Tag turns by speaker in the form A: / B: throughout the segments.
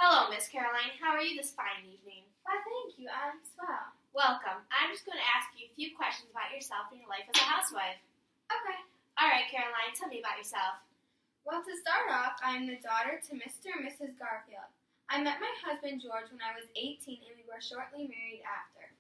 A: Hello, Miss Caroline. How are you this fine evening?
B: Why, thank you. I'm swell.
A: Welcome. I'm just going to ask you a few questions about yourself and your life as a housewife.
B: Okay.
A: All right, Caroline, tell me about yourself.
B: Well, to start off, I'm the daughter to Mr. and Mrs. Garfield. I met my husband, George, when I was 18, and we were shortly married after.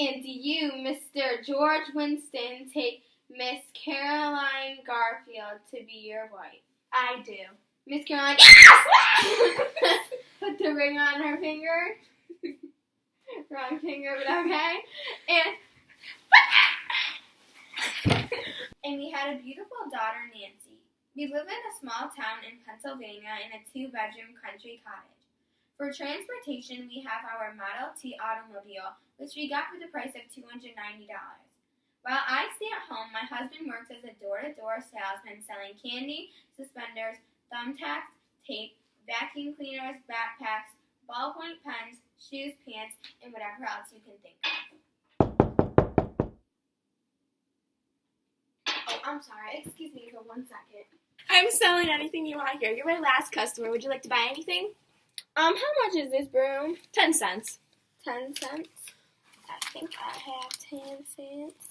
B: And do you, Mr. George Winston, take Miss Caroline Garfield to be your wife?
A: I do.
B: Miss Caroline, yes! Put the ring on her finger. Wrong finger, but okay. And we had a beautiful daughter, Nancy. We live in a small town in Pennsylvania in a 2-bedroom country cottage. For transportation, we have our Model T automobile, which we got for the price of $290. While I stay at home, my husband works as a door-to-door salesman selling candy, suspenders, thumbtacks, tape, vacuum cleaners, backpacks, ballpoint pens, shoes, pants, and whatever else you can think of.
A: Oh, I'm sorry. Excuse me for 1 second.
C: I'm selling anything you want here. You're my last customer. Would you like to buy anything?
B: How much is this broom?
C: 10 cents.
B: 10 cents? I think I have 10 cents.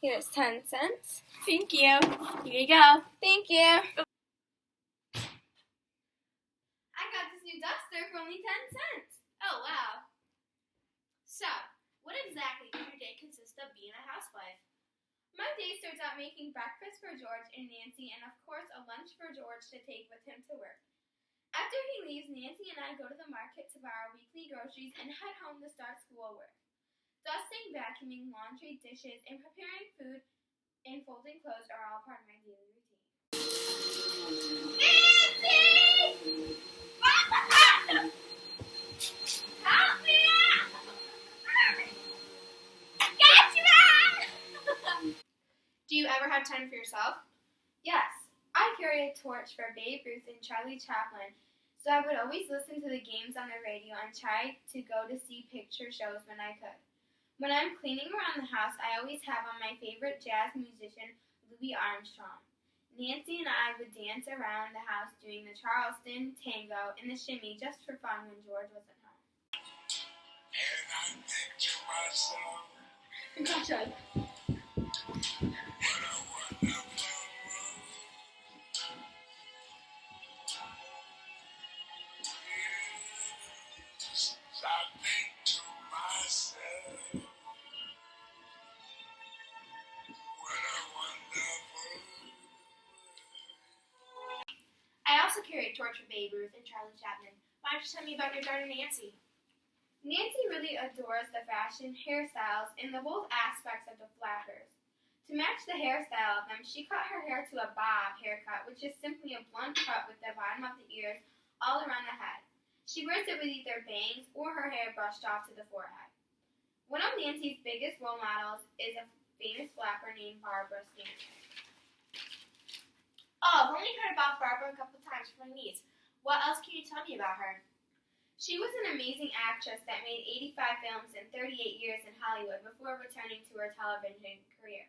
B: Here's 10 cents.
C: Thank you. Here you go.
B: Thank you. I got this new duster for only 10 cents.
A: Oh, wow. So, what exactly does your day consist of being a housewife?
B: My day starts out making breakfast for George and Nancy, and of course a lunch for George to take with him to work. After he leaves, Nancy and I go to the market to buy our weekly groceries and head home to start schoolwork. Dusting, vacuuming, laundry, dishes, and preparing food and folding clothes are all part of my daily routine. Nancy! Help me out!
A: Do you ever have time for yourself?
B: Yes, I carry a torch for Babe Ruth and Charlie Chaplin, so I would always listen to the games on the radio and try to go to see picture shows when I could. When I'm cleaning around the house, I always have on my favorite jazz musician, Louis Armstrong. Nancy and I would dance around the house doing the Charleston, tango, and the shimmy just for fun when George wasn't home.
D: And I think to myself,
B: Gotcha.
D: what a wonderful world. Yes, I think to myself, what a wonderful world.
A: I also carry a torch for Babe Ruth and Charlie Chaplin. Why don't you tell me about your daughter, Nancy?
B: Nancy really adores the fashion, hairstyles, and the bold aspects of the flappers. To match the hairstyle of them, she cut her hair to a bob haircut, which is simply a blunt cut with the bottom of the ears all around the head. She wears it with either bangs or her hair brushed off to the forehead. One of Nancy's biggest role models is a famous flapper named Barbara Stanton.
A: Oh, I've only heard about Barbara a couple times from my niece. What else can you tell me about her?
B: She was an amazing actress that made 85 films and 38 years in Hollywood before returning to her television career.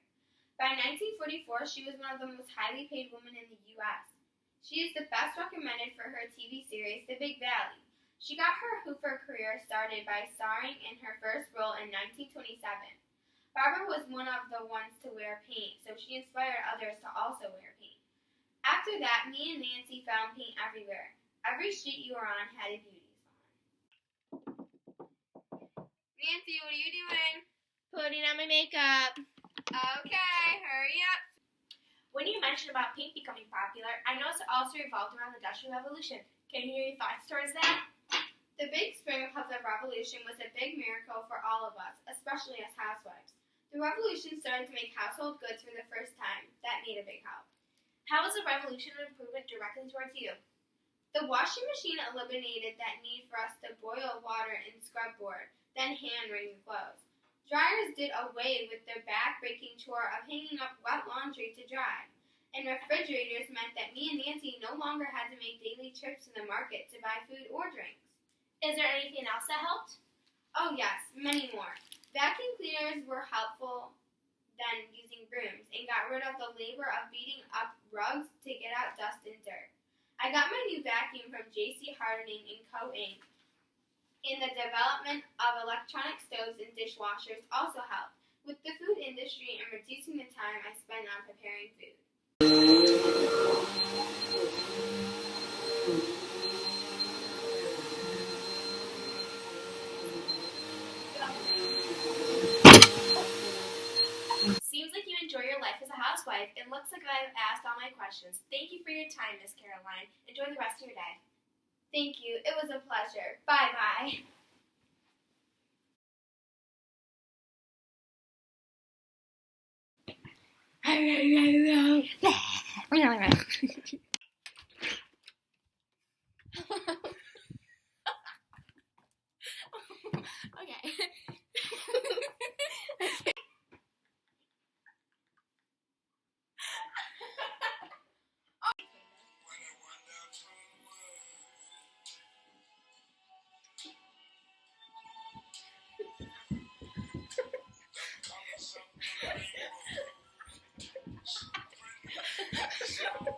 B: By 1944, she was one of the most highly paid women in the U.S. She is the best recommended for her TV series, The Big Valley. She got her Hooper career started by starring in her first role in 1927. Barbara was one of the ones to wear paint, so she inspired others to also wear paint. After that, me and Nancy found paint everywhere. Every street you were on had a beauty salon. Nancy, what are you doing?
A: Putting on my makeup.
B: Okay, hurry up.
A: When you mentioned about paint becoming popular, I noticed it also revolved around the Industrial Revolution. Can you hear your thoughts towards that?
B: The big spring of the revolution was a big miracle for all of us, especially as housewives. The revolution started to make household goods for the first time. That made a big help.
A: How was the revolution an improvement directly towards you?
B: The washing machine eliminated that need for us to boil water and scrub board, then hand wring the clothes. Dryers did away with the back-breaking chore of hanging up wet laundry to dry. And refrigerators meant that me and Nancy no longer had to make daily trips to the market to buy food or drinks.
A: Is there anything else that helped?
B: Oh yes, many more. Vacuum cleaners were helpful than using brooms and got rid of the labor of beating up rugs to get out dust and dirt. I I got my new vacuum from J.C. Hardening & Co. Inc. And the development of electronic stoves and dishwashers also helped with the food industry and reducing the time I spend on preparing food.
A: Seems like you enjoy your life as a housewife. It looks like I've asked all my questions. Thank you for your time, Miss Caroline. Enjoy the rest of your day.
B: Thank you. It was a pleasure. Bye-bye.
C: Okay.
D: What a wonderful world. The colors of the rainbow. So pretty.